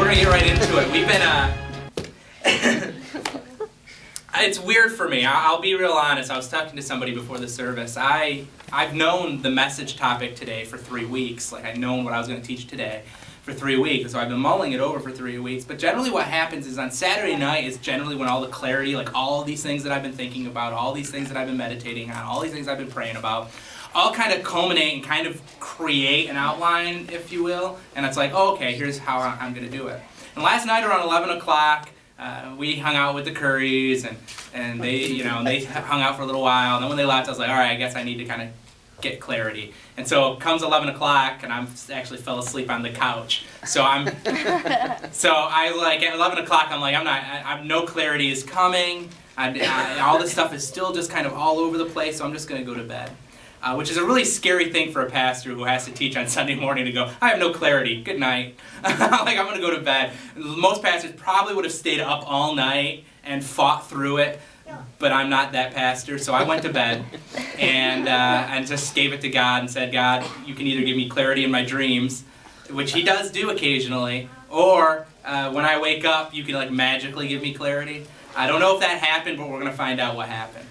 we're going to get right into it. We've been, it's weird for me. I'll be real honest. I was talking to somebody before the service. I've known the message topic today for 3 weeks. Like, I've known what I was going to teach today for 3 weeks. So I've been mulling it over for 3 weeks. But generally what happens is on Saturday night is generally when all the clarity, like all of these things that I've been thinking about, all these things that I've been meditating on, all these things I've been praying about, all kind of culminate and kind of create an outline, if you will. And it's like, oh, okay, here's how I'm going to do it. And last night around 11 o'clock, we hung out with the Currys, and they hung out for a little while. And then when they left, I was like, all right, I guess I need to kind of get clarity. And so comes 11 o'clock, and I actually fell asleep on the couch. So I like at 11 o'clock, I'm like, I'm no clarity is coming. All this stuff is still just kind of all over the place. So I'm just going to go to bed. Which is a really scary thing for a pastor who has to teach on Sunday morning to go, I have no clarity, good night. Like, I'm going to go to bed. Most pastors probably would have stayed up all night and fought through it, but I'm not that pastor, so I went to bed and just gave it to God and said, God, you can either give me clarity in my dreams, which he does do occasionally, or when I wake up, you can like magically give me clarity. I don't know if that happened, but we're going to find out what happened.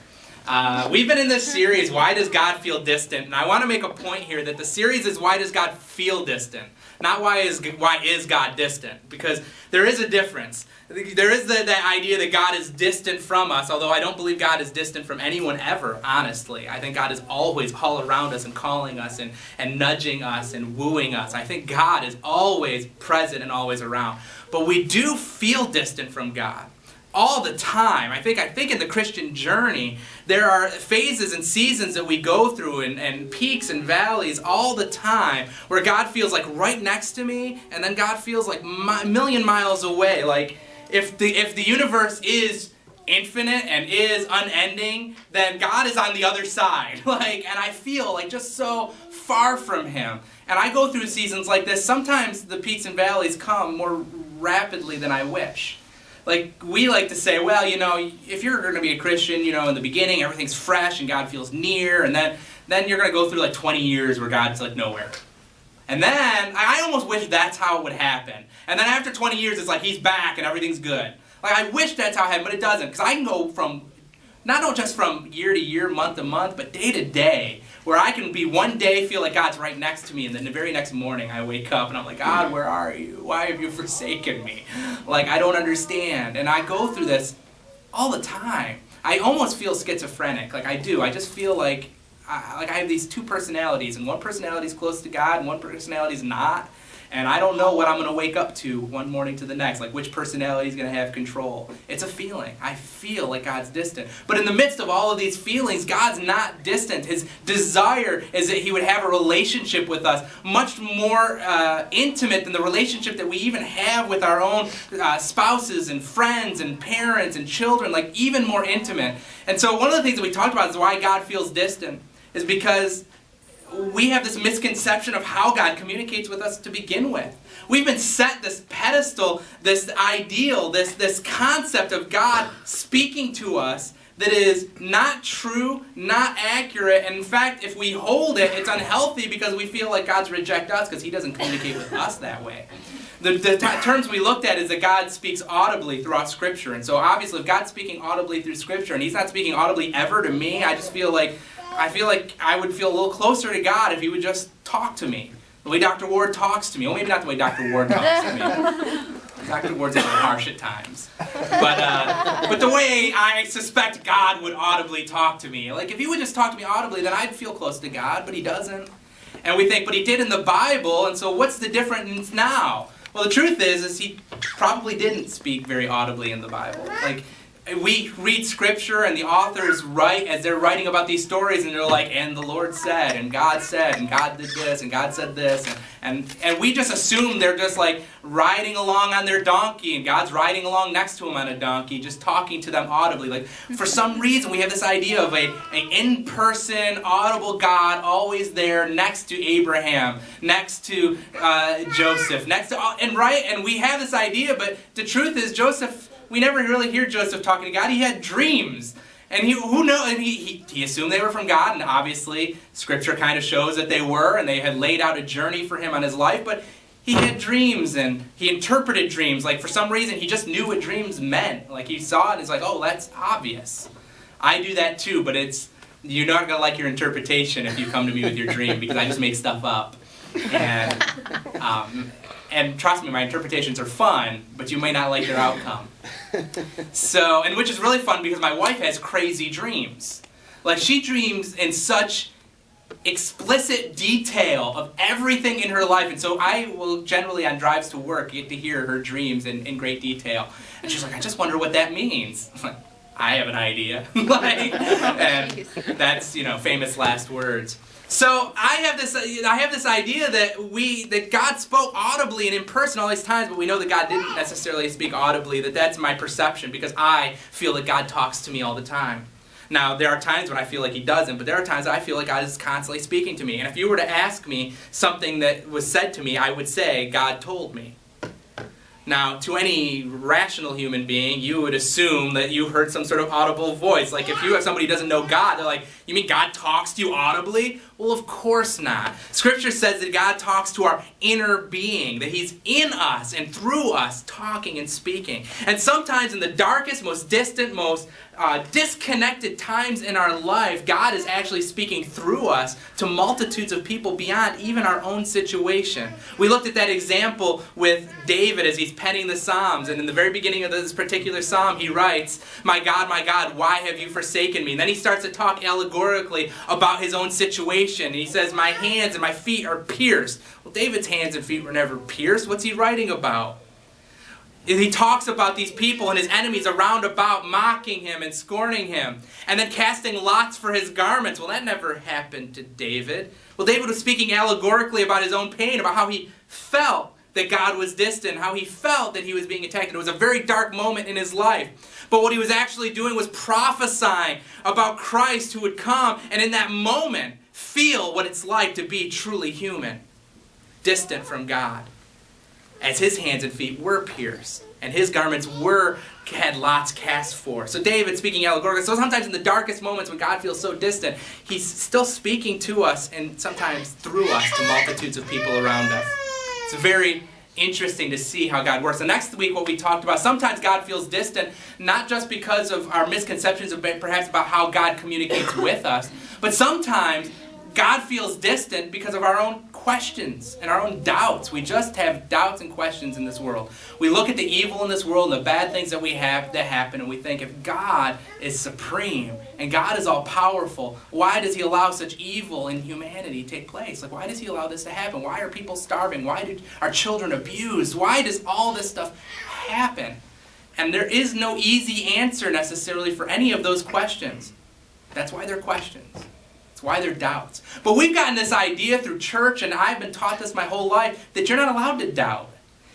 We've been in this series, Why Does God Feel Distant? And I want to make a point here that the series is Why Does God Feel Distant? Not why is God distant? Because there is a difference. There is that idea that God is distant from us, although I don't believe God is distant from anyone ever, honestly. I think God is always all around us and calling us and nudging us and wooing us. I think God is always present and always around. But we do feel distant from God. All the time. I think in the Christian journey, there are phases and seasons that we go through and peaks and valleys all the time where God feels like right next to me, and then God feels like a million miles away. Like if the universe is infinite and is unending, then God is on the other side. And I feel like just so far from Him. And I go through seasons like this. Sometimes the peaks and valleys come more rapidly than I wish. Like, we like to say, well, if you're going to be a Christian, in the beginning, everything's fresh and God feels near, and then you're going to go through like 20 years where God's like nowhere. And then, I almost wish that's how it would happen. And then after 20 years, it's like He's back and everything's good. Like, I wish that's how it happened, but it doesn't. Because I can go from, not just from year to year, month to month, but day to day, where I can be one day feel like God's right next to me, and then the very next morning I wake up and I'm like, God, where are you? Why have you forsaken me? Like, I don't understand. And I go through this all the time. I almost feel schizophrenic. Like, I do. I just feel like I have these two personalities, and one personality is close to God and one personality is not. And I don't know what I'm going to wake up to one morning to the next, like which personality is going to have control. It's a feeling. I feel like God's distant. But in the midst of all of these feelings, God's not distant. His desire is that He would have a relationship with us, much more intimate than the relationship that we even have with our own spouses and friends and parents and children, like even more intimate. And so one of the things that we talked about is why God feels distant is because we have this misconception of how God communicates with us to begin with. We've been set this pedestal, this ideal, this concept of God speaking to us that is not true, not accurate, and in fact, if we hold it, it's unhealthy because we feel like God's reject us because He doesn't communicate with us that way. The terms we looked at is that God speaks audibly throughout Scripture, and so obviously if God's speaking audibly through Scripture and He's not speaking audibly ever to me, I feel like I would feel a little closer to God if He would just talk to me. The way Dr. Ward talks to me. Well, maybe not the way Dr. Ward talks to me. Dr. Ward's a little harsh at times. But the way I suspect God would audibly talk to me. Like, if He would just talk to me audibly, then I'd feel close to God, but He doesn't. And we think, but He did in the Bible, and so what's the difference now? Well, the truth is He probably didn't speak very audibly in the Bible. Like, we read Scripture and the authors write as they're writing about these stories, and they're like, and the Lord said, and God did this, and God said this, and we just assume they're just like riding along on their donkey, and God's riding along next to them on a donkey, just talking to them audibly. Like, for some reason, we have this idea of an in-person, audible God always there next to Abraham, next to Joseph, and we have this idea, but the truth is Joseph. We never really hear Joseph talking to God. He had dreams. And he assumed they were from God, and obviously Scripture kind of shows that they were, and they had laid out a journey for him on his life, but he had dreams and he interpreted dreams. Like for some reason, he just knew what dreams meant. Like he saw it and he's like, oh, that's obvious. I do that too, but you're not going to like your interpretation if you come to me with your dream because I just make stuff up. And trust me, my interpretations are fun, but you may not like their outcome. And which is really fun because my wife has crazy dreams. Like she dreams in such explicit detail of everything in her life. And so I will generally on drives to work get to hear her dreams in great detail. And she's like, I just wonder what that means. I'm like, I have an idea. And that's, famous last words. So I have this idea that God spoke audibly and in person all these times, but we know that God didn't necessarily speak audibly. That's my perception because I feel that God talks to me all the time. Now, there are times when I feel like he doesn't, but there are times that I feel like God is constantly speaking to me. And if you were to ask me something that was said to me, I would say, God told me. Now, to any rational human being, you would assume that you heard some sort of audible voice. Like if you have somebody who doesn't know God, they're like, you mean God talks to you audibly? Well, of course not. Scripture says that God talks to our inner being, that he's in us and through us, talking and speaking. And sometimes in the darkest, most distant, most disconnected times in our life, God is actually speaking through us to multitudes of people beyond even our own situation. We looked at that example with David as he's penning the Psalms, and in the very beginning of this particular psalm, he writes, my God, why have you forsaken me? And then he starts to talk allegorically about his own situation. And he says, my hands and my feet are pierced. Well, David's hands and feet were never pierced. What's he writing about? He talks about these people and his enemies around about mocking him and scorning him. And then casting lots for his garments. Well, that never happened to David. Well, David was speaking allegorically about his own pain, about how he felt that God was distant, how he felt that he was being attacked. It was a very dark moment in his life. But what he was actually doing was prophesying about Christ who would come and in that moment feel what it's like to be truly human, distant from God. As his hands and feet were pierced, and his garments had lots cast for. So David speaking allegorically. So sometimes in the darkest moments when God feels so distant, he's still speaking to us and sometimes through us to multitudes of people around us. It's very interesting to see how God works. And next week what we talked about, sometimes God feels distant, not just because of our misconceptions perhaps about how God communicates with us, but sometimes God feels distant because of our own questions and our own doubts. We just have doubts and questions in this world. We look at the evil in this world and the bad things that we have that happen, and we think if God is supreme and God is all powerful, why does he allow such evil in humanity take place? Like, why does he allow this to happen? Why are people starving? Why are children abused? Why does all this stuff happen? And there is no easy answer necessarily for any of those questions. That's why they're questions. Why they're doubts. But we've gotten this idea through church, and I've been taught this my whole life, that you're not allowed to doubt.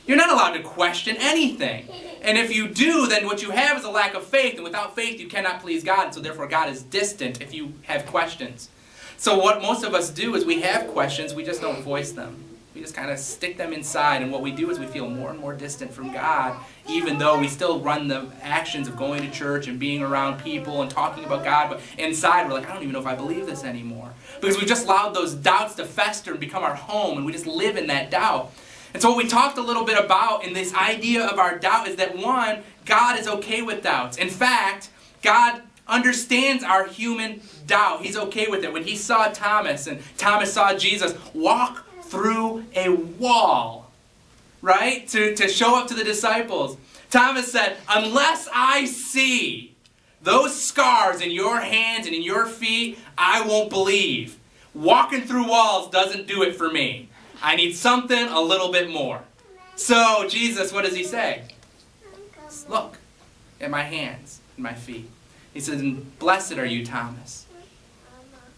You're not allowed to question anything. And if you do, then what you have is a lack of faith, and without faith you cannot please God, and so therefore God is distant if you have questions. So what most of us do is we have questions, we just don't voice them. We just kind of stick them inside, and what we do is we feel more and more distant from God, even though we still run the actions of going to church and being around people and talking about God, but inside we're like, I don't even know if I believe this anymore. Because we've just allowed those doubts to fester and become our home, and we just live in that doubt. And so what we talked a little bit about in this idea of our doubt is that, one, God is okay with doubts. In fact, God understands our human doubt. He's okay with it. When he saw Thomas, and Thomas saw Jesus walk through a wall, right, to show up to the disciples, Thomas said, unless I see those scars in your hands and in your feet, I won't believe. Walking through walls doesn't do it for me. I need something a little bit more. So Jesus, what does he say? Look at my hands and my feet. He says, blessed are you, Thomas.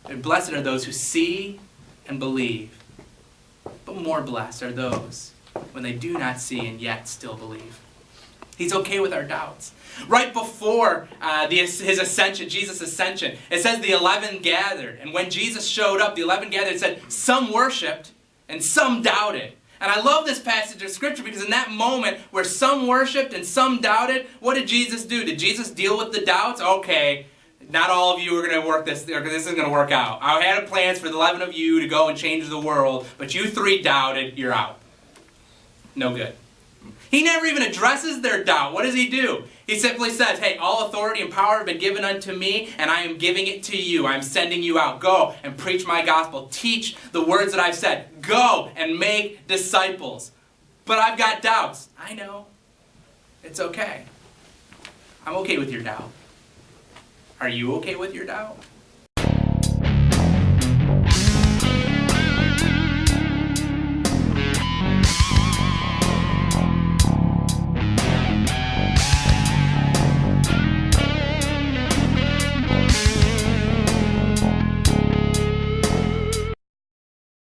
And blessed are those who see and believe. But more blessed are those when they do not see and yet still believe. He's okay with our doubts. Right before his ascension, Jesus' ascension, it says the 11 gathered. And when Jesus showed up, the 11 gathered, it said some worshipped and some doubted. And I love this passage of Scripture because in that moment where some worshipped and some doubted, what did Jesus do? Did Jesus deal with the doubts? Okay, not all of you are going to work this. This isn't going to work out. I had plans for the 11 of you to go and change the world, but you 3 doubted, you're out. No good. He never even addresses their doubt. What does he do? He simply says, hey, all authority and power have been given unto me, and I am giving it to you. I'm sending you out. Go and preach my gospel. Teach the words that I've said. Go and make disciples. But I've got doubts. I know. It's okay. I'm okay with your doubt. Are you okay with your doubt?